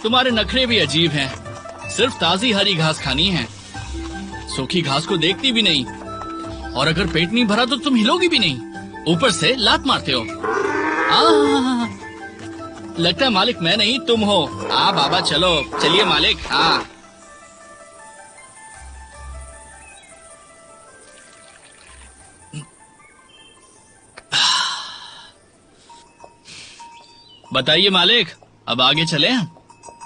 तुम्हारे नखरे भी अजीब हैं। सिर्फ ताजी हरी घास खानी है, सूखी घास को देखती भी नहीं। और अगर पेट नहीं भरा तो तुम हिलोगी भी नहीं, ऊपर से लात मारते हो। लगता है मालिक मैं नहीं तुम हो। बाबा चलो, चलिए मालिक। बताइए मालिक, अब आगे चले।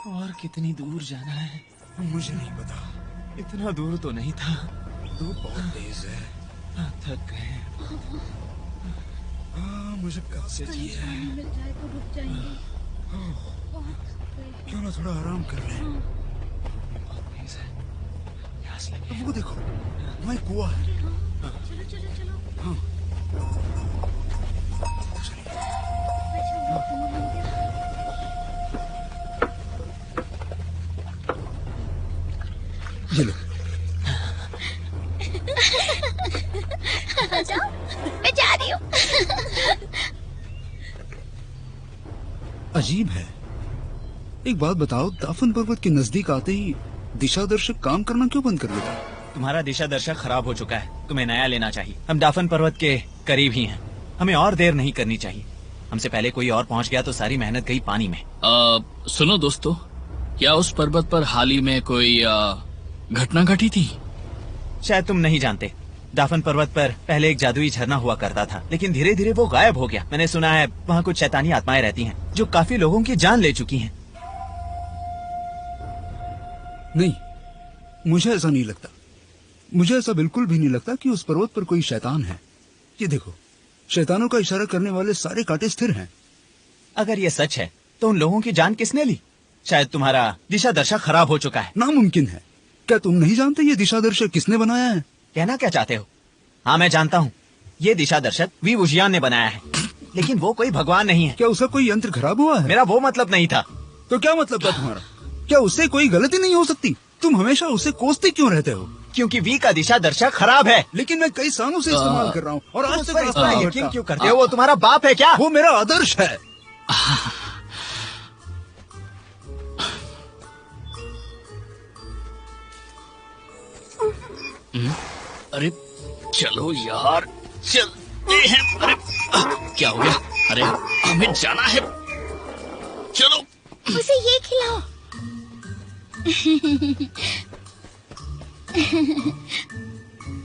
और कितनी दूर जाना है मुझे नहीं पता। इतना दूर तो नहीं था। धूप बहुत तेज है। थक गए। मुझे कब से चाहिए है। मिल जाए तो रुक जाएंगे। क्यों ना थोड़ा आराम कर ले। बहुत तेज है, प्यास लगी। वो देखो, वहाँ एक कुआं है। चलो चलो चलो। हाँ। ये लो। जाओ, मैं जा रही हूँ। अजीब है। एक बात बताओ, दाफन पर्वत के नजदीक आते ही दिशा दर्शक काम करना क्यों बंद कर देता? तुम्हारा दिशा दर्शक खराब हो चुका है, तुम्हें नया लेना चाहिए। हम दाफन पर्वत के करीब ही हैं, हमें और देर नहीं करनी चाहिए। हमसे पहले कोई और पहुंच गया तो सारी मेहनत गई पानी में। सुनो दोस्तों, क्या उस पर्वत पर हाल ही में कोई घटना घटी थी? शायद तुम नहीं जानते, दाफन पर्वत पर पहले एक जादुई झरना हुआ करता था, लेकिन धीरे धीरे वो गायब हो गया। मैंने सुना है वहाँ कुछ शैतानी आत्माएं रहती हैं, जो काफी लोगों की जान ले चुकी हैं। नहीं, मुझे ऐसा नहीं लगता। मुझे ऐसा बिल्कुल भी नहीं लगता कि उस पर्वत पर कोई शैतान है। ये देखो, शैतानों का इशारा करने वाले सारे कांटे स्थिर हैं। अगर ये सच है तो उन लोगों की जान किसने ली? शायद तुम्हारा दिशा दर्शक खराब हो चुका है। नामुमकिन है। क्या तुम नहीं जानते ये दिशा दर्शक किसने बनाया है? कहना क्या चाहते हो? हाँ, मैं जानता हूँ। ये दिशा दर्शक वी वुजियान ने बनाया है, लेकिन वो कोई भगवान नहीं है। क्या उसका कोई यंत्र खराब हुआ है? मेरा वो मतलब नहीं था। तो क्या मतलब था तुम्हारा? क्या उससे कोई गलती नहीं हो सकती? तुम हमेशा उसे कोसते क्यों रहते हो? क्योंकि वी का दिशा दर्शक खराब है। लेकिन मैं कई सालों से इस्तेमाल कर रहा हूँ और आज तक रास्ता नहीं यकीन भटका। क्यों करते हो? वो तुम्हारा बाप है क्या? वो मेरा आदर्श है। अरे चलो यार, चलते हैं। अरे क्या हो गया? अरे हमें जाना है, चलो। उसे ये खिलाओ।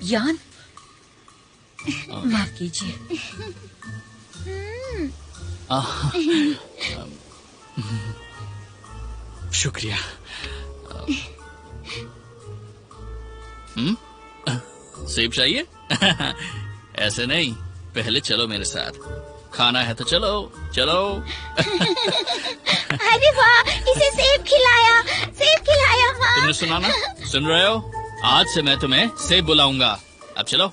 यान, माफ कीजिए। शुक्रिया। सेब चाहिए? ऐसे नहीं, पहले चलो मेरे साथ। खाना है तो चलो चलो। अरे वाह, इसे सेब खिलाया, सेब खिलाया। हाँ। तुमने सुना ना? सुन रहे हो? आज से मैं तुम्हें सेब बुलाऊंगा। अब चलो।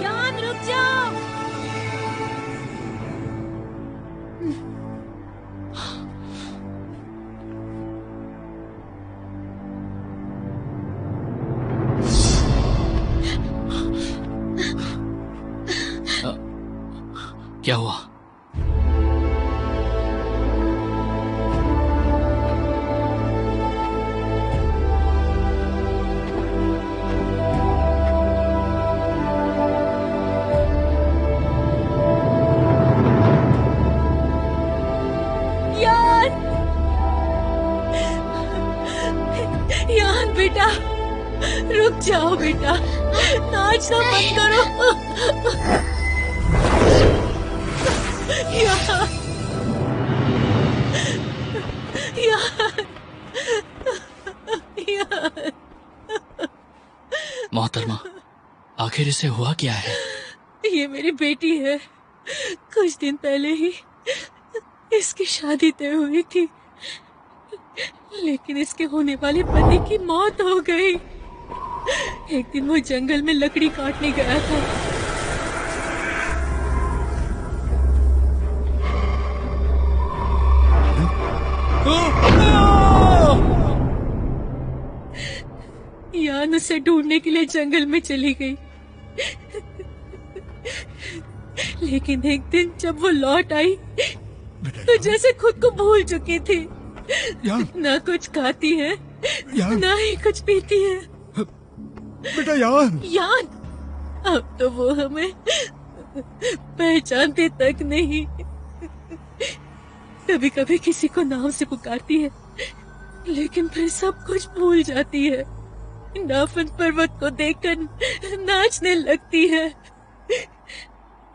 यान रुक जाओ। क्या हुआ? यान बेटा, रुक जाओ बेटा, नाचना बंद करो। यान, यान, यान। मोहतरमा, आखिर इसे हुआ क्या है? ये मेरी बेटी है। कुछ दिन पहले ही इसकी शादी तय हुई थी, लेकिन इसके होने वाले पति की मौत हो गई। एक दिन वो जंगल में लकड़ी काटने गया था। यान उसे ढूंढने के लिए जंगल में चली गई, लेकिन एक दिन जब वो लौट आई तो जैसे खुद को भूल चुकी थी। ना कुछ खाती है, ना ही कुछ पीती है। बेटा यान, यान, अब तो वो हमें पहचानती तक नहीं। कभी कभी किसी को नाम से पुकारती है, लेकिन फिर सब कुछ भूल जाती है। नाफन पर्वत को देखकर नाचने लगती है।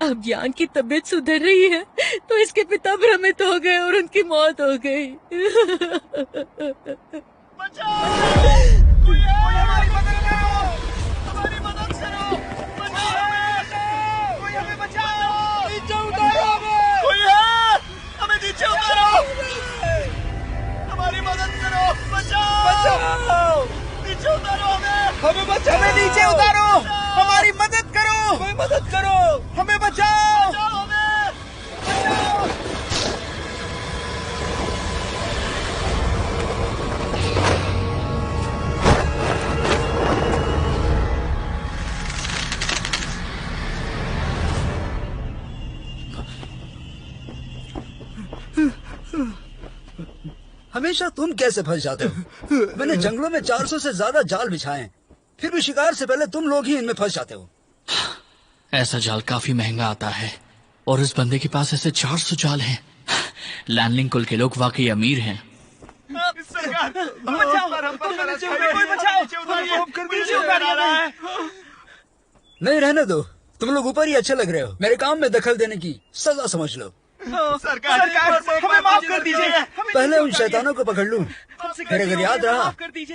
अब यान की तबीयत सुधर रही है तो इसके पिता भ्रमित हो गए और उनकी मौत हो गई। हमें नीचे उतारो, हमारी मदद करो, हमें मदद करो, हमें बचाओ। हमेशा तुम कैसे फंस जाते हो? मैंने जंगलों में 400 से ज्यादा जाल बिछाए हैं, फिर भी शिकार से पहले तुम लोग ही इनमें फंस जाते हो। ऐसा जाल काफी महंगा आता है और इस बंदे के पास ऐसे 400 जाल हैं। लैंडलिंग कुल के लोग वाकई अमीर हैं। नहीं, रहने दो, तुम लोग ऊपर ही अच्छे लग रहे हो। मेरे काम में दखल देने की सजा समझ लो। सरकार हमें माफ कर दीजिए। पहले उन शैतानों को पकड़ लूं, फिर अगर याद रहा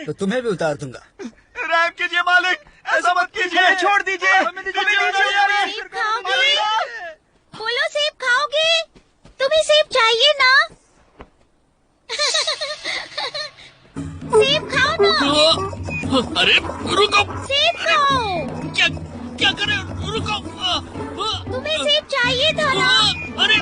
तो तुम्हें भी उतार दूंगा। रहम कीजिए मालिक, ऐसा मत कीजिए, छोड़ दीजिए। सेब खाओगे? बोलो, सेब खाओगे? तुम्हें सेब चाहिए ना? सेब खाओ ना। अरे रुको, सेब खाओ। क्या क्या करे? रुको, तुम्हें सेब चाहिए था ना? अरे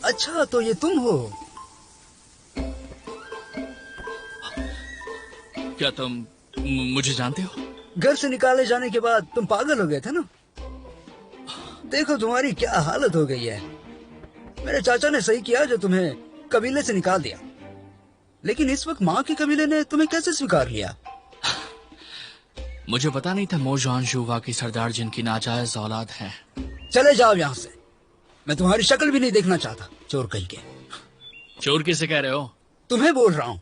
अच्छा, तो ये तुम हो? क्या तुम मुझे जानते हो? घर से निकाले जाने के बाद तुम पागल हो गए थे ना? देखो तुम्हारी क्या हालत हो गई है। मेरे चाचा ने सही किया जो तुम्हें कबीले से निकाल दिया, लेकिन इस वक्त माँ के कबीले ने तुम्हें कैसे स्वीकार लिया? मुझे पता नहीं था मोजान शुवा की सरदार जिनकी नाजायज औलाद है। चले जाओ यहाँ से, मैं तुम्हारी शक्ल भी नहीं देखना चाहता, चोर कहीं के। चोर किसे कह रहे हो? तुम्हें बोल रहा हूँ,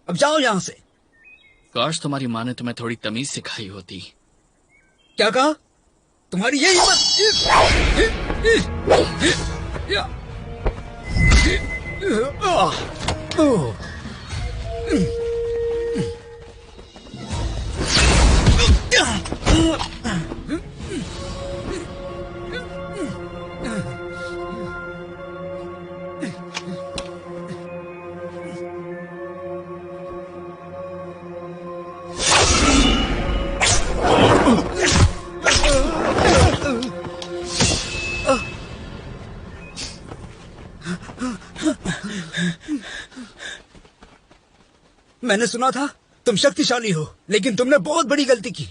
अब जाओ यहाँ से। काश तुम्हारी माँ ने तुम्हें थोड़ी तमीज सिखाई होती। क्या कहा? तुम्हारी ये हिम्मत? मैंने सुना था तुम शक्तिशाली हो, लेकिन तुमने बहुत बड़ी गलती की।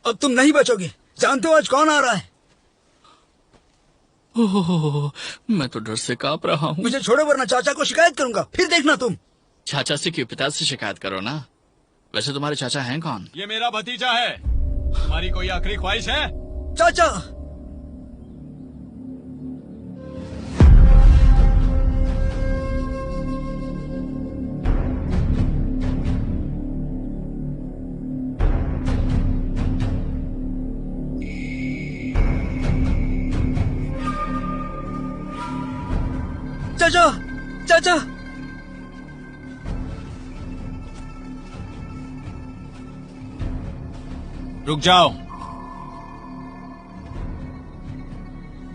अब तुम नहीं बचोगे। जानते हो आज कौन आ रहा है? ओह, मैं तो डर से कांप रहा हूँ। मुझे छोड़ो वरना चाचा को शिकायत करूंगा, फिर देखना तुम। चाचा से क्यों, पिता से शिकायत करो ना। वैसे तुम्हारे चाचा हैं कौन? ये मेरा भतीजा है। तुम्हारी कोई आखिरी ख्वाहिश है? चाचा, चाचा, चाचा। रुक जाओ।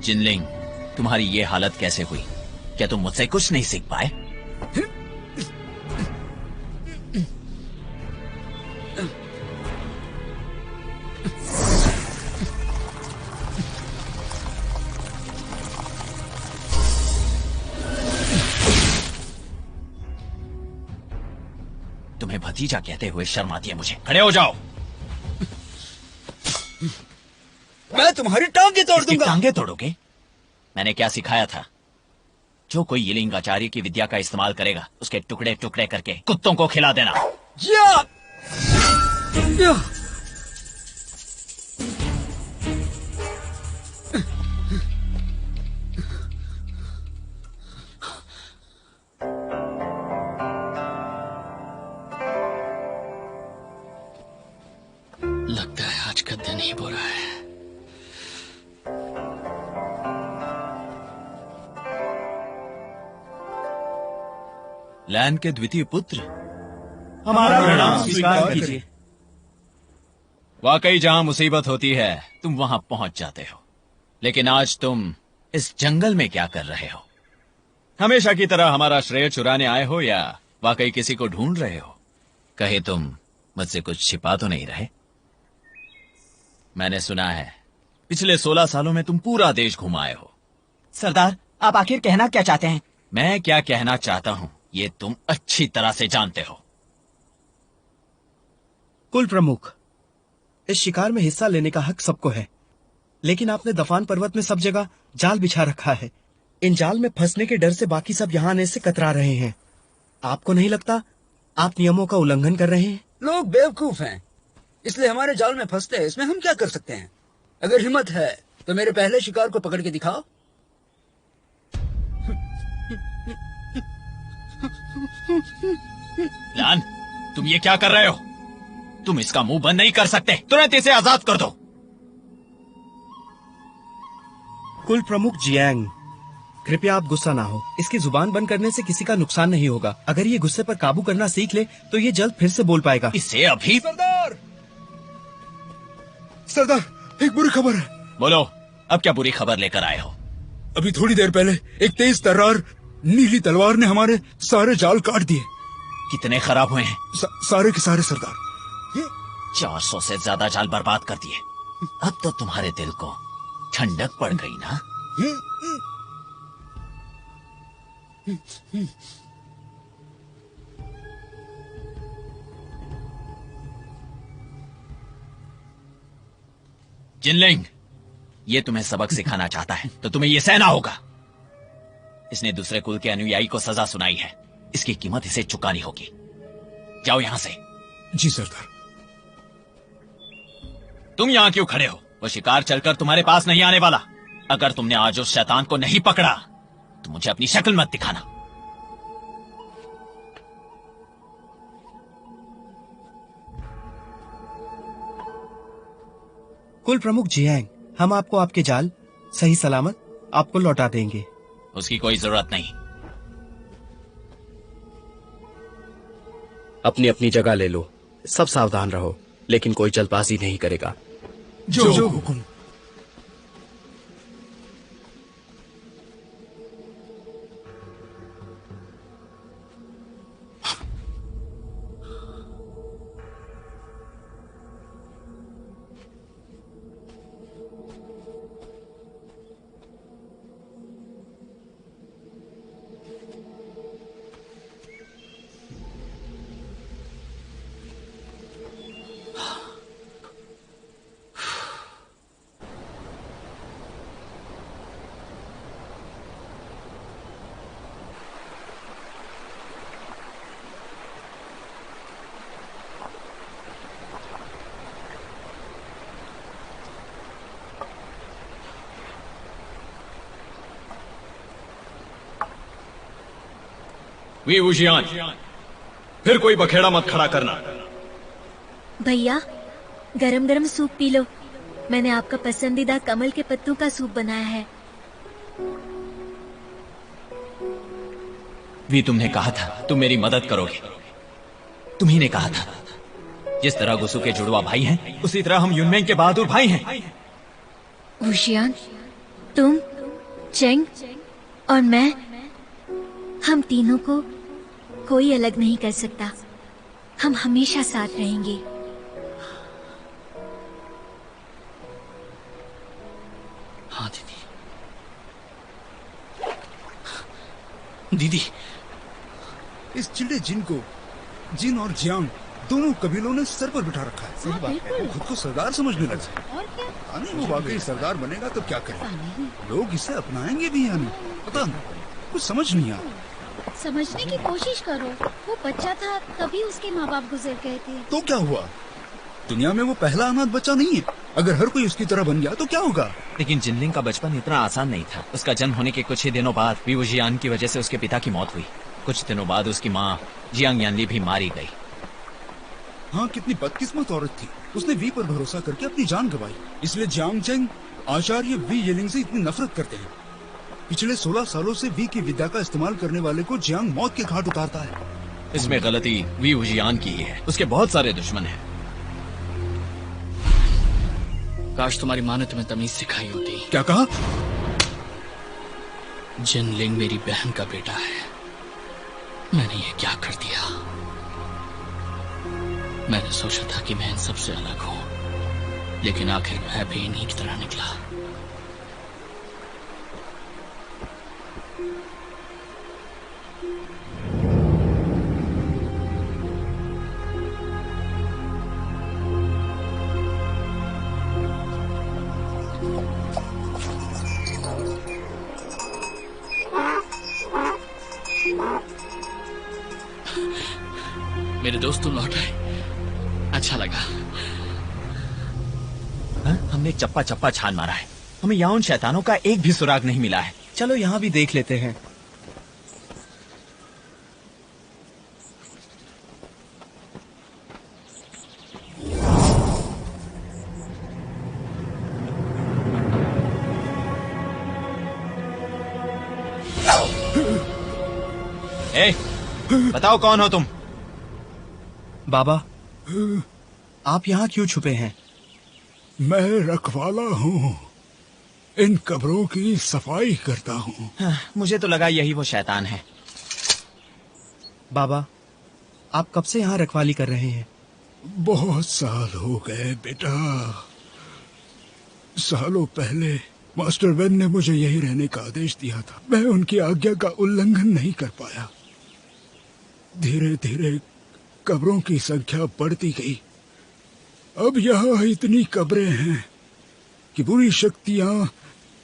जिनलिंग, तुम्हारी ये हालत कैसे हुई? क्या तुम मुझसे कुछ नहीं सीख पाए? तुम्हें भतीजा कहते हुए शर्म आती है मुझे। खड़े हो जाओ। मैं तुम्हारी टांगे तोड़ इसकी दूंगा। टांगे तोड़ोगे? मैंने क्या सिखाया था? जो कोई यिलिंग आचार्य की विद्या का इस्तेमाल करेगा, उसके टुकड़े टुकड़े करके कुत्तों को खिला देना। या! या! लगता है आज का दिन ही बुरा है। लैन के द्वितीय पुत्र, हमारा प्रणाम स्वीकार कीजिए। वाकई जहां मुसीबत होती है तुम वहां पहुंच जाते हो, लेकिन आज तुम इस जंगल में क्या कर रहे हो? हमेशा की तरह हमारा श्रेय चुराने आए हो या वाकई किसी को ढूंढ रहे हो? कहे तुम मुझसे कुछ छिपा तो नहीं रहे? मैंने सुना है पिछले 16 सालों में तुम पूरा देश घुमाए हो। सरदार, आप आखिर कहना क्या चाहते हैं? मैं क्या कहना चाहता हूं ये तुम अच्छी तरह से जानते हो। कुल प्रमुख, इस शिकार में हिस्सा लेने का हक सबको है, लेकिन आपने दफान पर्वत में सब जगह जाल बिछा रखा है। इन जाल में फंसने के डर से बाकी सब यहाँ आने से कतरा रहे हैं। आपको नहीं लगता आप नियमों का उल्लंघन कर रहे हैं? लोग बेवकूफ हैं, इसलिए हमारे जाल में फंसते हैं। इसमें हम क्या कर सकते हैं? अगर हिम्मत है तो मेरे पहले शिकार को पकड़ के दिखाओ। लान, तुम ये क्या कर रहे हो? तुम इसका मुंह बंद नहीं कर सकते। तुरंत इसे आजाद कर दो। कुल प्रमुख जियांग, कृपया आप गुस्सा ना हो। इसकी जुबान बंद करने से किसी का नुकसान नहीं होगा। अगर ये गुस्से पर काबू करना सीख ले तो ये जल्द फिर से बोल पाएगा। इसे अभी सरदार, सरदार, एक बुरी खबर है। बोलो, अब क्या बुरी खबर लेकर आए हो? अभी थोड़ी देर पहले एक तेज तर्रार नीली तलवार ने हमारे सारे जाल काट दिए। कितने खराब हुए हैं? सारे के सारे सरदार। 400 से ज्यादा जाल बर्बाद कर दिए। अब तो तुम्हारे दिल को ठंडक पड़ गई ना? जिनलिंग, ये तुम्हें सबक सिखाना चाहता है तो तुम्हें ये सहना होगा। इसने दूसरे कुल के अनुयायी को सजा सुनाई है, इसकी कीमत इसे चुकानी होगी। जाओ यहां से। जी सरदार। तुम यहां क्यों खड़े हो? वो शिकार चलकर तुम्हारे पास नहीं आने वाला। अगर तुमने आज उस शैतान को नहीं पकड़ा तो मुझे अपनी शक्ल मत दिखाना। कुल प्रमुख जियांग, हम आपको आपके जाल सही सलामत आपको लौटा देंगे। उसकी कोई जरूरत नहीं। अपनी अपनी जगह ले लो, सब सावधान रहो, लेकिन कोई जल्दबाजी नहीं करेगा। जो हुकुम। वी वुशियान, फिर कोई बखेड़ा मत खड़ा करना। भैया, गरम गरम सूप पी लो। मैंने आपका पसंदीदा कमल के पत्तों का सूप बनाया है। वी तुमने कहा था तुम मेरी मदद करोगे। तुम्ही ने कहा था जिस तरह गुसु के जुड़वा भाई हैं उसी तरह हम युनमेंग के बहादुर भाई हैं। वुशियान, तुम, चेंग और मैं, हम तीनों को कोई अलग नहीं कर सकता। हम हमेशा साथ रहेंगे। हाँ दीदी। इस चिड़े जिन को जिन और जियांग दोनों कबीलों ने सर पर बिठा रखा है। सही बात है। वो खुद को सरदार समझने लगा है। नहीं, वो वाकई सरदार बनेगा तो क्या करेगा? लोग इसे अपनाएंगे भी या नहीं पता नहीं, कुछ समझ नहीं आता। समझने की कोशिश करो। वो बच्चा था तभी उसके माँ बाप गुजर गए थे। तो क्या हुआ? दुनिया में वो पहला अनाथ बच्चा नहीं है। अगर हर कोई उसकी तरह बन गया तो क्या होगा? लेकिन जिनलिंग का बचपन इतना आसान नहीं था। उसका जन्म होने के कुछ ही दिनों बाद वी वुशियान की वजह से उसके पिता की मौत हुई। कुछ दिनों बाद उसकी माँ जियांग यानली भी मारी गई। हाँ, कितनी बदकिस्मत औरत थी। उसने वी पर भरोसा करके अपनी जान गंवाई। इसलिए जियांग चेंग आचार्य वी येलिंग से इतनी नफरत करते हैं। पिछले 16 सालों से वी की विद्या का इस्तेमाल करने वाले को जियांग मौत के घाट उतारता है। इसमें गलती वी वुशियान की है। उसके बहुत सारे दुश्मन हैं। काश तुम्हारी माँ ने तुम्हें तमीज सिखाई होती। क्या कहा? जिनलिंग मेरी बहन का बेटा है। मैंने ये क्या कर दिया? मैंने सोचा था कि मैं इन सबसे अलग हूं, लेकिन आखिर मैं भी इन्हीं की तरह निकला। मेरे दोस्त तुम लौट आए, अच्छा लगा। हमने चप्पा चप्पा छान मारा है। हमें यहाँ उन शैतानों का एक भी सुराग नहीं मिला है। चलो यहाँ भी देख लेते हैं। ए, बताओ कौन हो तुम? बाबा, आप यहाँ क्यों छुपे हैं? मैं रखवाला हूँ। इन कब्रों की सफाई करता हूँ। मुझे तो लगा यही वो शैतान है। बाबा, आप कब से यहाँ रखवाली कर रहे हैं? बहुत साल हो गए बेटा। सालों पहले मास्टर वेन ने मुझे यही रहने का आदेश दिया था। मैं उनकी आज्ञा का उल्लंघन नहीं कर पाया। धीरे धीरे कब्रों की संख्या बढ़ती गई। अब यहाँ इतनी कब्रें हैं कि बुरी शक्तियाँ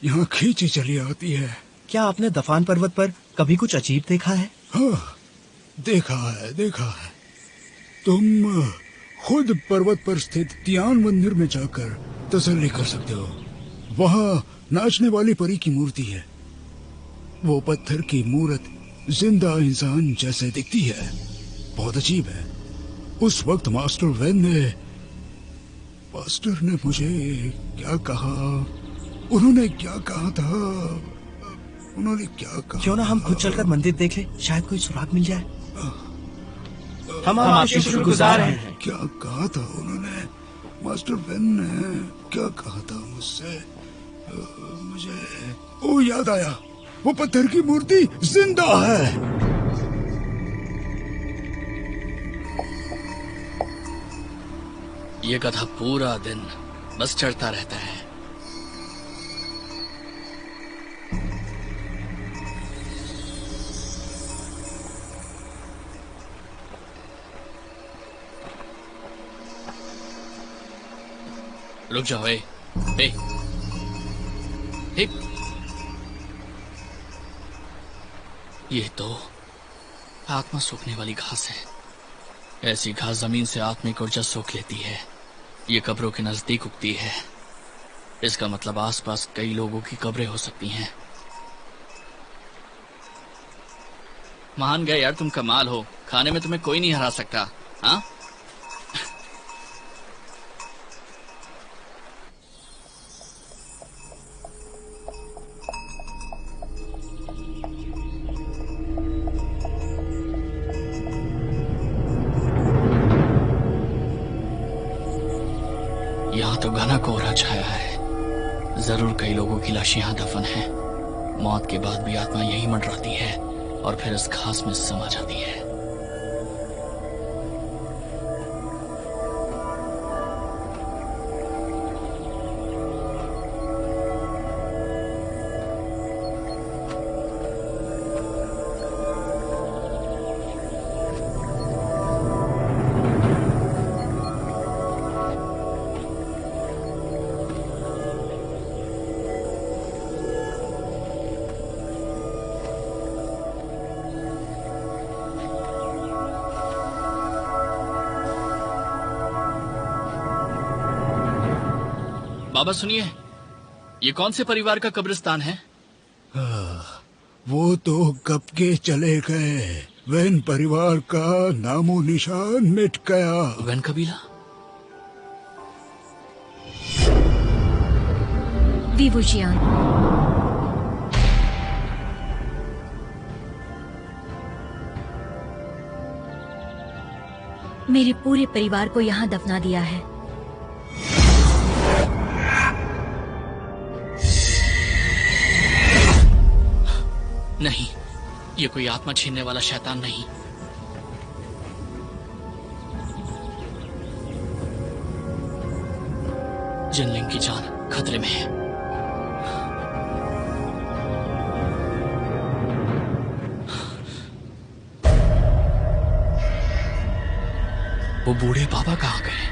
यहाँ खींची चली आती है। क्या आपने दफान पर्वत पर कभी कुछ अजीब देखा है? हाँ, देखा है। तुम खुद पर्वत पर स्थित तियान मंदिर में जाकर तसल्ली कर सकते हो। वहाँ नाचने वाली परी की मूर्ति है। वो पत्थर की मूर्त जिंदा इंसान जैसे दिखती है। बहुत अजीब है। उस वक्त मास्टर ने मुझे क्या कहा? उन्होंने क्या कहा था? क्यों ना हम खुद चलकर मंदिर देख ले, शायद कोई सुराग मिल जाए। हम आपके शुक्रगुजार हैं। क्या कहा था उन्होंने? मास्टर वेन ने क्या कहा था मुझसे? मुझे ओ याद आया, वो पत्थर की मूर्ति जिंदा है। ये गधा पूरा दिन बस चढ़ता रहता है। रुक जाओ। ए, ये तो आत्मा सूखने वाली घास है। ऐसी घास जमीन से आत्मिक ऊर्जा सोख लेती है। ये कब्रों के नजदीक उगती है। इसका मतलब आसपास कई लोगों की कब्रें हो सकती हैं। मान गए यार, तुम कमाल हो। खाने में तुम्हें कोई नहीं हरा सकता। हाँ, तो घना कोहरा छाया है। जरूर कई लोगों की लाशें यहाँ दफन हैं। मौत के बाद भी आत्मा यही मंडराती है और फिर इस घास में समा जाती है। बाबा सुनिए, ये कौन से परिवार का कब्रिस्तान है? वो तो कब के चले गए। वैन परिवार का नामो निशान मिट गया। वैन कबीला? विवुजियान। मेरे पूरे परिवार को यहाँ दफना दिया है। नहीं, ये कोई आत्मा छीनने वाला शैतान नहीं। जिनलिंग की जान खतरे में है। वो बूढ़े बाबा कहाँ गए?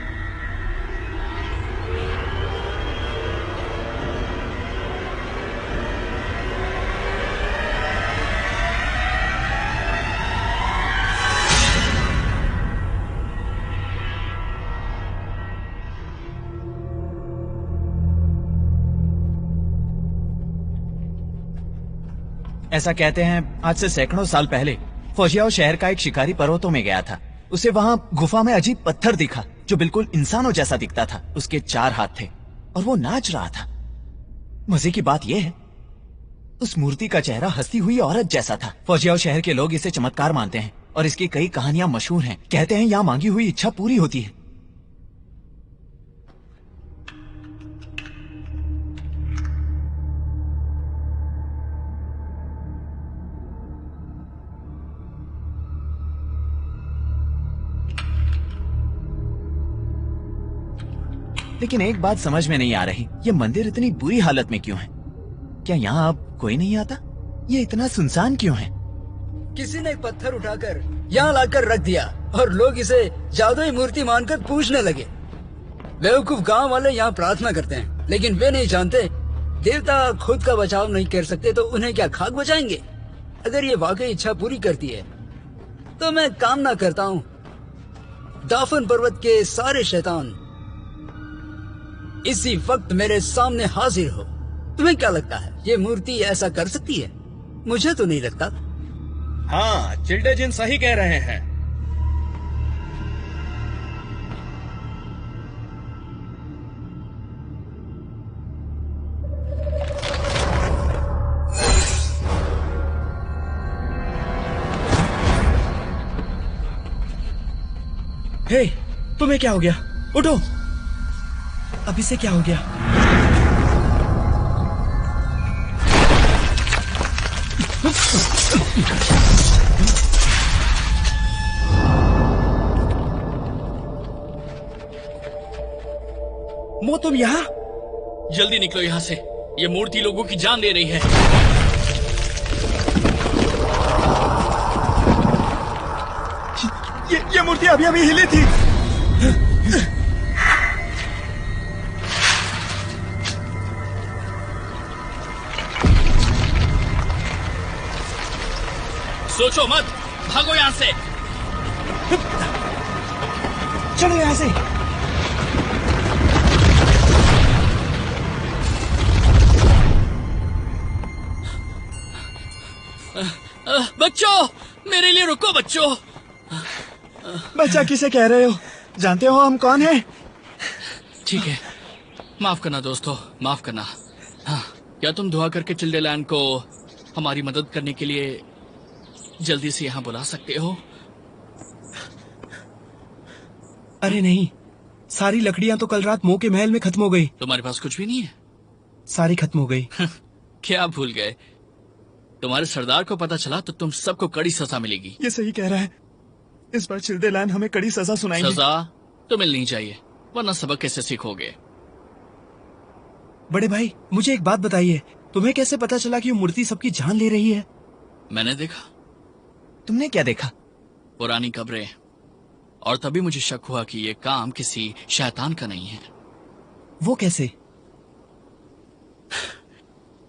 ऐसा कहते हैं आज से सैकड़ों साल पहले फौजियाओ शहर का एक शिकारी पर्वतों में गया था। उसे वहां गुफा में अजीब पत्थर दिखा जो बिल्कुल इंसानों जैसा दिखता था। उसके 4 हाथ थे और वो नाच रहा था। मजे की बात यह है, उस मूर्ति का चेहरा हंसती हुई औरत जैसा था। फौजियाओ शहर के लोग इसे चमत्कार मानते हैं और इसकी कई कहानियां मशहूर हैं। कहते हैं यहाँ मांगी हुई इच्छा पूरी होती है। लेकिन एक बात समझ में नहीं आ रही, ये मंदिर इतनी बुरी हालत में क्यों है? क्या यहाँ अब कोई नहीं आता? ये इतना सुनसान क्यों है? किसी ने एक पत्थर उठाकर यहाँ लाकर रख दिया और लोग इसे जादुई मूर्ति मानकर पूजने लगे। बेवकूफ गांव वाले यहाँ प्रार्थना करते हैं, लेकिन वे नहीं जानते देवता खुद का बचाव नहीं कर सकते तो उन्हें क्या खाक बचाएंगे? अगर ये वाकई इच्छा पूरी करती है तो मैं कामना करता हूँ दाफन पर्वत के सारे शैतान इसी वक्त मेरे सामने हाजिर हो। तुम्हें क्या लगता है ये मूर्ति ऐसा कर सकती है? मुझे तो नहीं लगता। हाँ, चिल्डेजिन सही कह रहे हैं। हे, तुम्हें क्या हो गया? उठो। अभी से क्या हो गया? मो, तुम यहाँ? जल्दी निकलो यहाँ से, ये मूर्ति लोगों की जान ले रही है। ये मूर्ति अभी अभी हिली थी। सोचो मत, भागो यहाँ से। चलो यहाँ से। बच्चों, मेरे लिए रुको बच्चों। बच्चा किसे कह रहे हो? जानते हो हम कौन हैं? ठीक है, माफ करना दोस्तों, माफ करना। हाँ, क्या तुम दुआ करके चिल्डेलैंड को हमारी मदद करने के लिए जल्दी से यहाँ बुला सकते हो? अरे नहीं, सारी लकड़ियां तो कल रात मो के महल में खत्म हो गई। तुम्हारे पास कुछ भी नहीं है? सारी खत्म हो गई। क्या भूल गए? तुम्हारे सरदार को पता चला तो तुम सबको कड़ी सजा मिलेगी। ये सही कह रहा है, इस बार चिल्देलान हमें कड़ी सजा सुनाएंगे। सजा तो मिलनी चाहिए, वरना सबक कैसे सीखोगे? बड़े भाई मुझे एक बात बताइए, तुम्हें कैसे पता चला कि वो मूर्ति सबकी जान ले रही है? मैंने देखा। तुमने क्या देखा? पुरानी कब्रें, और तभी मुझे शक हुआ कि ये काम किसी शैतान का नहीं है। वो कैसे?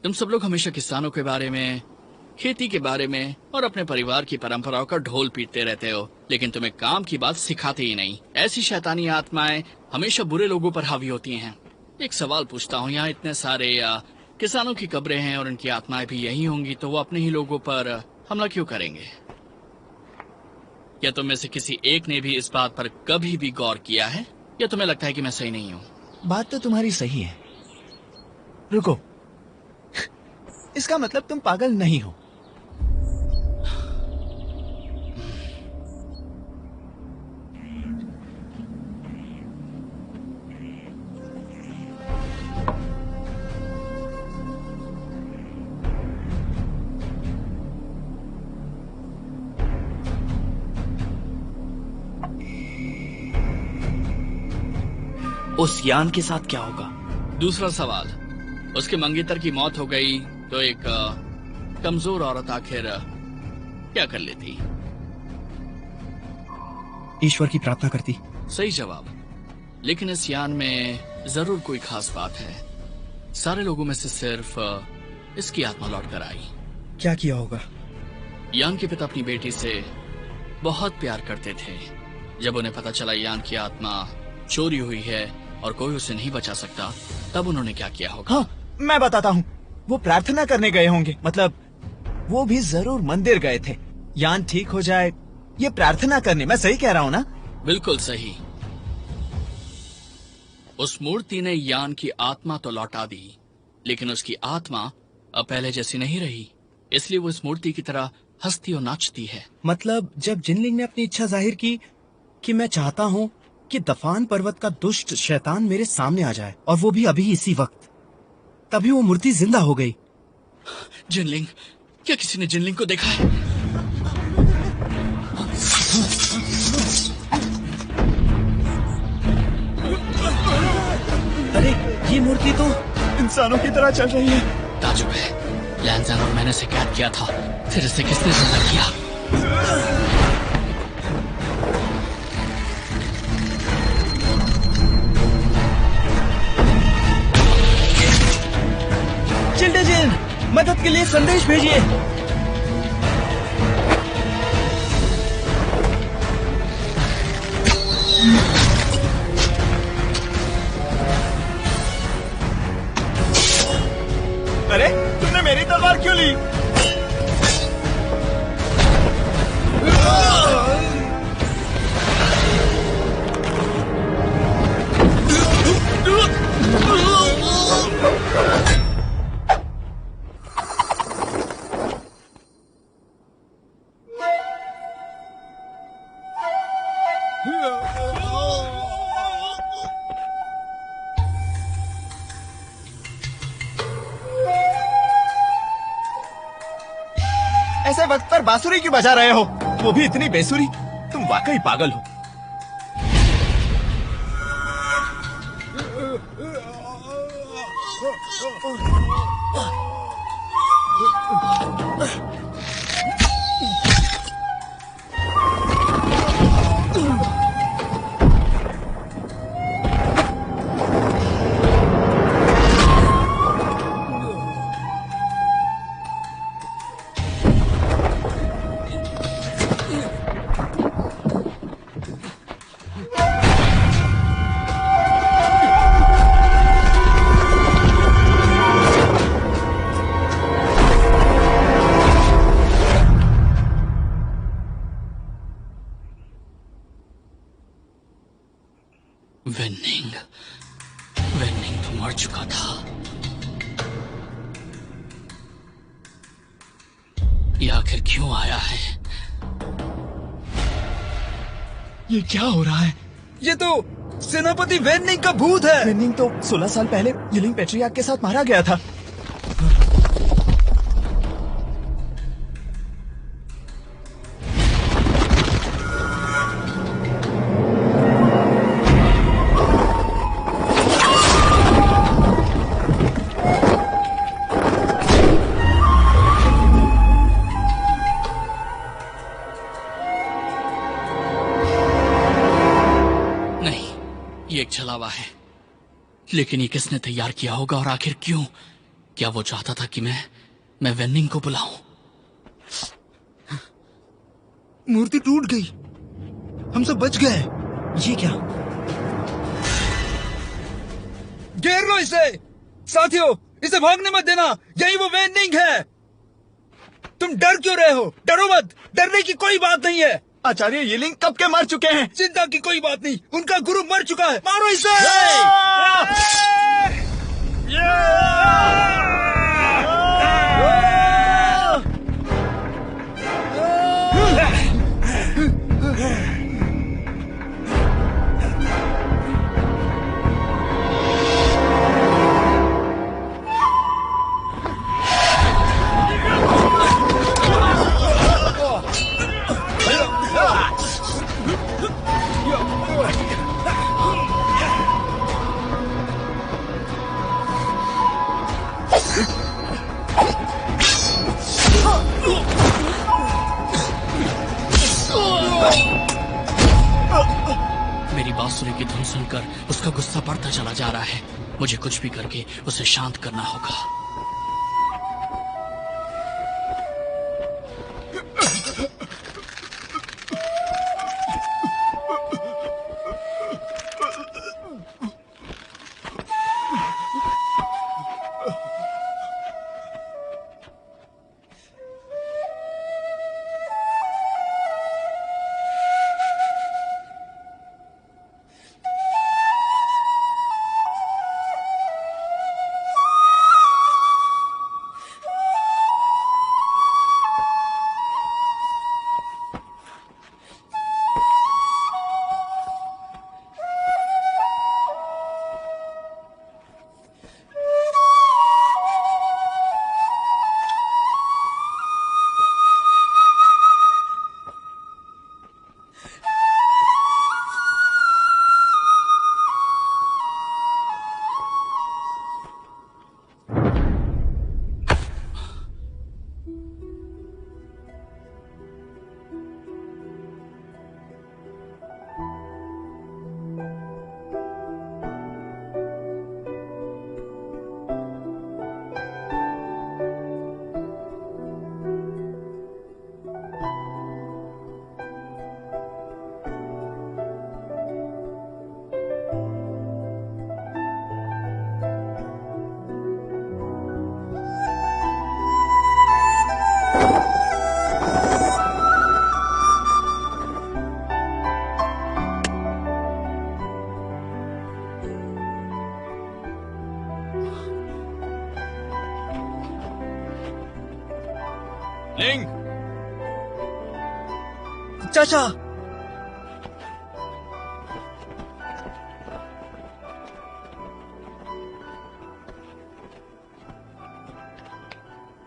तुम सब लोग हमेशा किसानों के बारे में, खेती के बारे में और अपने परिवार की परंपराओं का ढोल पीटते रहते हो, लेकिन तुम्हें काम की बात सिखाते ही नहीं। ऐसी शैतानी आत्माएं हमेशा बुरे लोगों पर हावी होती हैं। एक सवाल पूछता हूँ, यहाँ इतने सारे किसानों की कब्रें हैं और उनकी आत्माएं भी यही होंगी, तो वो अपने ही लोगों पर हमला क्यों करेंगे? क्या तुम में से किसी एक ने भी इस बात पर कभी भी गौर किया है, या तुम्हें लगता है कि मैं सही नहीं हूँ? बात तो तुम्हारी सही है। रुको, इसका मतलब तुम पागल नहीं हो। उस यान के साथ क्या होगा? दूसरा सवाल, उसके मंगेतर की मौत हो गई तो एक कमजोर औरत आखिर क्या कर लेती? ईश्वर की प्रार्थना करती। सही जवाब। लेकिन इस यान में जरूर कोई खास बात है। सारे लोगों में से सिर्फ इसकी आत्मा लौट कर आई। क्या किया होगा? यान के पिता अपनी बेटी से बहुत प्यार करते थे। जब उन्हें पता चला यान की आत्मा चोरी हुई है और कोई उसे नहीं बचा सकता, तब उन्होंने क्या किया होगा? हाँ, मैं बताता हूँ। वो प्रार्थना करने गए होंगे, मतलब वो भी जरूर मंदिर गए थे। यान ठीक हो जाए ये प्रार्थना करने। मैं सही कह रहा हूँ ना? बिल्कुल सही। उस मूर्ति ने यान की आत्मा तो लौटा दी, लेकिन उसकी आत्मा अब पहले जैसी नहीं रही। इसलिए वो इस मूर्ति की तरह हंसती और नाचती है। मतलब जब जिनलिंग ने अपनी इच्छा जाहिर की कि मैं चाहता हूँ कि दफान पर्वत का दुष्ट शैतान मेरे सामने आ जाए, और वो भी अभी इसी वक्त, तभी वो मूर्ति जिंदा हो गई। जिनलिंग? क्या किसी ने जिनलिंग को देखा है? अरे ये मूर्ति तो इंसानों की तरह चल रही है। ताजुब है, लैंजन और मैंने इसे कैद किया था, फिर इसे किसने जिंदा किया? चिल्डेजिन, मदद के लिए संदेश भेजिए। अरे तुमने मेरी तलवार क्यों ली? ऐसे वक्त पर बांसुरी क्यों बजा रहे हो? वो भी इतनी बेसुरी? तुम वाकई पागल हो। वेन्निंग तो मर चुका था। ये आखिर क्यों आया है? ये क्या हो रहा है? ये तो सेनापति वेननिंग का भूत है। वेननिंग तो 16 साल पहले यिलिंग पेट्रियार्क के साथ मारा गया था। ये एक छलावा है, लेकिन ये किसने तैयार किया होगा और आखिर क्यों? क्या वो चाहता था कि मैं वेननिंग को बुलाऊं? मूर्ति टूट गई, हम सब बच गए। ये क्या? घेर लो इसे साथियों, इसे भागने मत देना, यही वो वेननिंग है। तुम डर क्यों रहे हो? डरो मत, डरने की कोई बात नहीं है। आचार्य यिलिंग कब के मर चुके हैं। चिंता की कोई बात नहीं, उनका गुरु मर चुका है। मारो इसे। मेरी बांसुरी की धुन सुनकर उसका गुस्सा बढ़ता चला जा रहा है। मुझे कुछ भी करके उसे शांत करना होगा। लिंग, चाचा,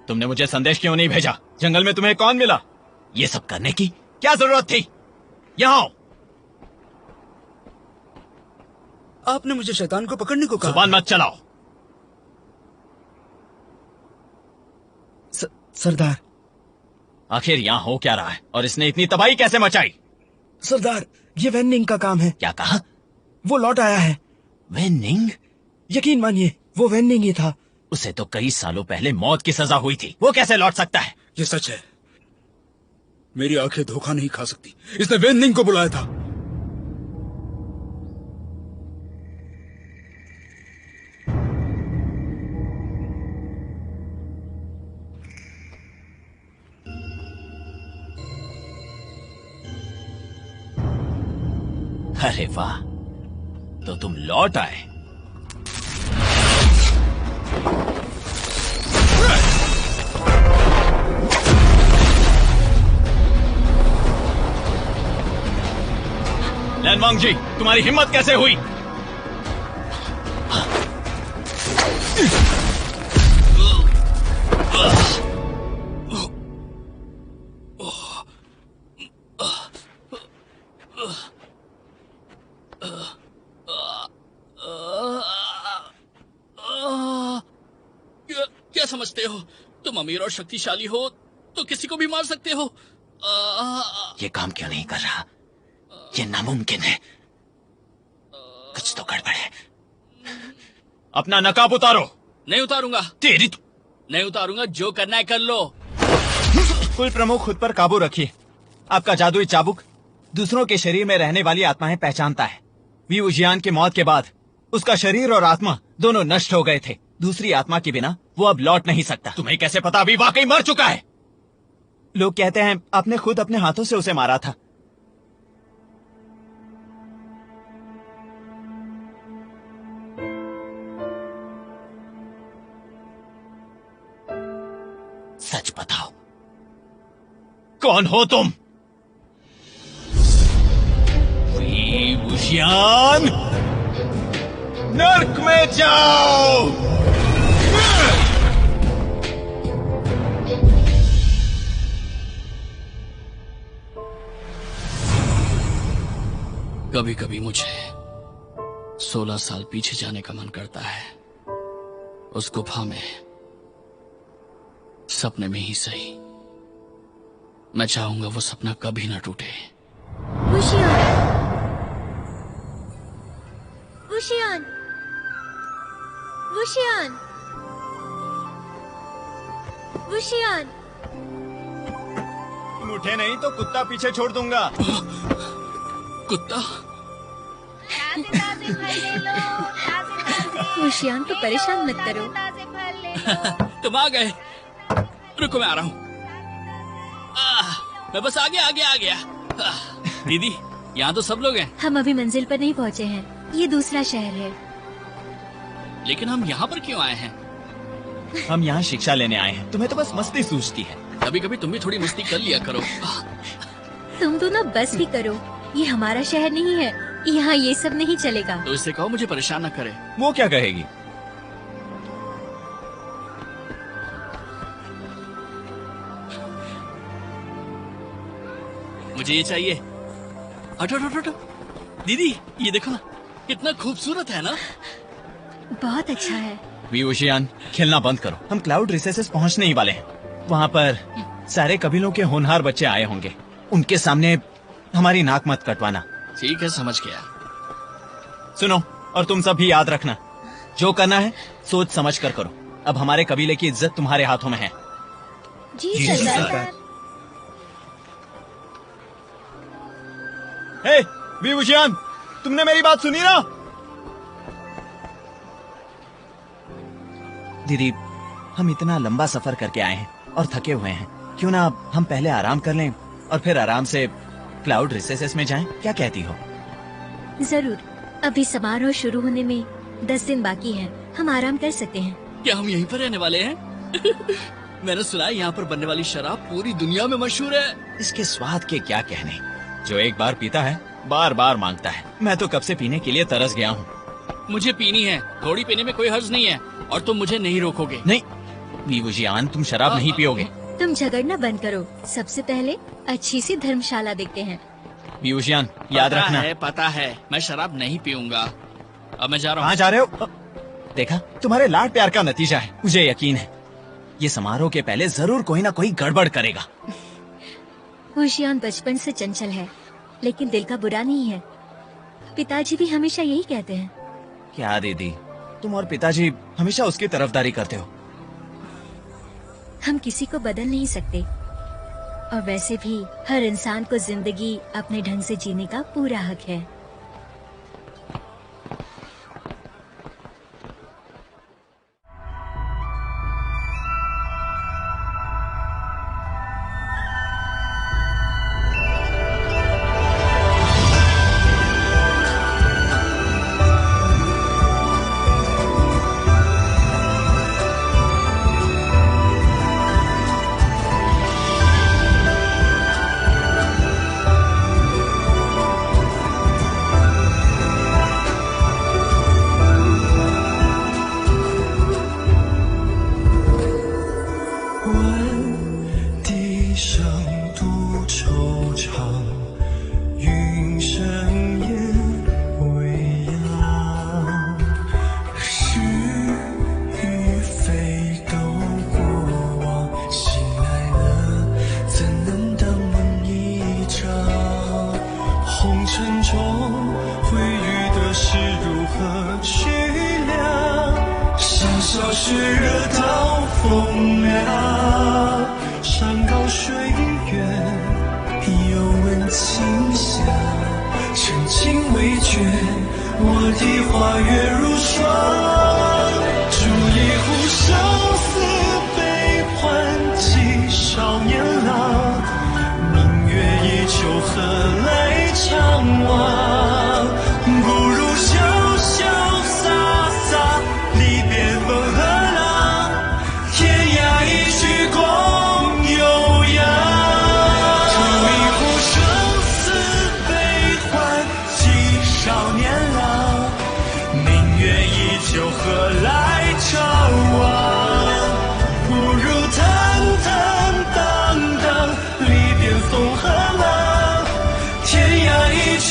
तुमने मुझे संदेश क्यों नहीं भेजा? जंगल में तुम्हें कौन मिला? ये सब करने की क्या जरूरत थी? यहां आओ। आपने मुझे शैतान को पकड़ने को कहा। जुबान मत चलाओ। सरदार, आखिर यहां हो क्या रहा है और इसने इतनी तबाही कैसे मचाई? सरदार, ये वेननिंग का काम है। क्या कहा? वो लौट आया है। वेननिंग? यकीन मानिए, वो वेननिंग ही था। उसे तो कई सालों पहले मौत की सजा हुई थी, वो कैसे लौट सकता है? ये सच है, मेरी आंखें धोखा नहीं खा सकती। इसने वेननिंग को बुलाया था। अरे वाह, तो तुम लौट आए। हुआंग जी, तुम्हारी हिम्मत कैसे हुई? क्या समझते हो? तुम अमीर और शक्तिशाली हो तो किसी को भी मार सकते हो। ये काम क्यों नहीं कर रहा? ये नामुमकिन है। कुछ तो गड़बड़ है। अपना नकाब उतारो। नहीं उतारूंगा। तेरी तो नहीं उतारूंगा, जो करना है कर लो। कुल प्रमुख, खुद पर काबू रखिए। आपका जादुई चाबुक दूसरों के शरीर में रहने वाली आत्माएं पहचानता है। वी वुजियान की मौत के बाद उसका शरीर और आत्मा दोनों नष्ट हो गए थे। दूसरी आत्मा के बिना वो अब लौट नहीं सकता। तुम्हें कैसे पता अभी वाकई मर चुका है? लोग कहते हैं आपने खुद अपने हाथों से उसे मारा था। सच बताओ, कौन हो तुम? वी वुजियान, नर्क में जाओ। कभी कभी मुझे 16 साल पीछे जाने का मन करता है। उस गुफा में, सपने में ही सही। मैं चाहूंगा वो सपना कभी ना टूटे। वुशियान, वुशियान, वुशियान, वुशियान। तुम उठे नहीं तो कुत्ता पीछे छोड़ दूंगा। कुत्ता? वुशियान को परेशान मत करो। तुम आ गए। रुको, मैं आ रहा हूँ। मैं बस आ गया। दीदी, यहाँ तो सब लोग हैं। हम अभी मंजिल पर नहीं पहुँचे हैं। ये दूसरा शहर है। लेकिन हम यहाँ पर क्यों आए हैं? हम यहाँ शिक्षा लेने आए हैं। तुम्हें तो बस मस्ती सूझती है। कभी कभी तुम भी थोड़ी मस्ती कर लिया करो। तुम दोनों बस भी करो। ये हमारा शहर नहीं है। यहाँ ये सब नहीं चलेगा। तो इससे कहो मुझे परेशान न करे। वो क्या कहेगी? मुझे ये चाहिए। हटो हटो हटो। दीदी, ये देखो ना, कितना खूबसूरत है ना। बहुत अच्छा है। वी वुशियान, खेलना बंद करो। हम क्लाउड रिसेसेस पहुँचने ही वाले हैं। वहाँ पर सारे कबीलों के होनहार बच्चे आए होंगे। उनके सामने हमारी नाक मत कटवाना। ठीक है, समझ गया। सुनो, और तुम सब भी याद रखना, जो करना है सोच समझ कर करो। अब हमारे कबीले की इज्जत तुम्हारे हाथों में है। जी सरदार। हे वी वुशियान, तुमने मेरी बात सुनी ना? दीदी, हम इतना लंबा सफर करके आए हैं और थके हुए हैं। क्यों ना हम पहले आराम कर लें और फिर आराम से क्लाउड रिसेसेस में जाएं? क्या कहती हो? जरूर। अभी समारोह शुरू होने में 10 दिन बाकी है। हम आराम कर सकते हैं। क्या हम यहीं पर रहने वाले हैं? मैंने सुना है यहाँ पर बनने वाली शराब पूरी दुनिया में मशहूर है। इसके स्वाद के क्या कहने। जो एक बार पीता है बार बार मांगता है। मैं तो कब से पीने के लिए तरस गया हूँ। मुझे पीनी है। थोड़ी पीने में कोई हर्ज नहीं है और तुम मुझे नहीं रोकोगे। नहीं वी वुशियान, तुम शराब नहीं पियोगे। तुम झगड़ना बंद करो। सबसे पहले अच्छी सी धर्मशाला देखते हैं। वी वुशियान, याद रखना। पता है, मैं शराब नहीं पीऊंगा। अब मैं जा रहा हूँ। कहाँ जा रहे हो? देखा, तुम्हारे लाड प्यार का नतीजा है। मुझे यकीन है ये समारोह के पहले जरूर कोई ना कोई गड़बड़ करेगा। वुशियान बचपन से चंचल है, लेकिन दिल का बुरा नहीं है। पिताजी भी हमेशा यही कहते हैं। क्या दीदी, तुम और पिताजी हमेशा उसकी तरफदारी करते हो। हम किसी को बदल नहीं सकते, और वैसे भी हर इंसान को जिंदगी अपने ढंग से जीने का पूरा हक है। 惆怅，云生烟未央，是与非都过往，醒来了怎能当梦一场？红尘中会遇的事如何去量？潇潇雪热到风凉，山高水远又闻清香，chân情未决，我的花月如霜。煮一壶生死悲欢寄少年郎，明月依旧何来怅望？不如潇潇洒洒，离别风和浪，天涯一曲共悠扬。煮一壶生死悲欢寄少年郎，明月依旧何来怅望？不如坦坦荡荡，离别风和浪，天涯一曲。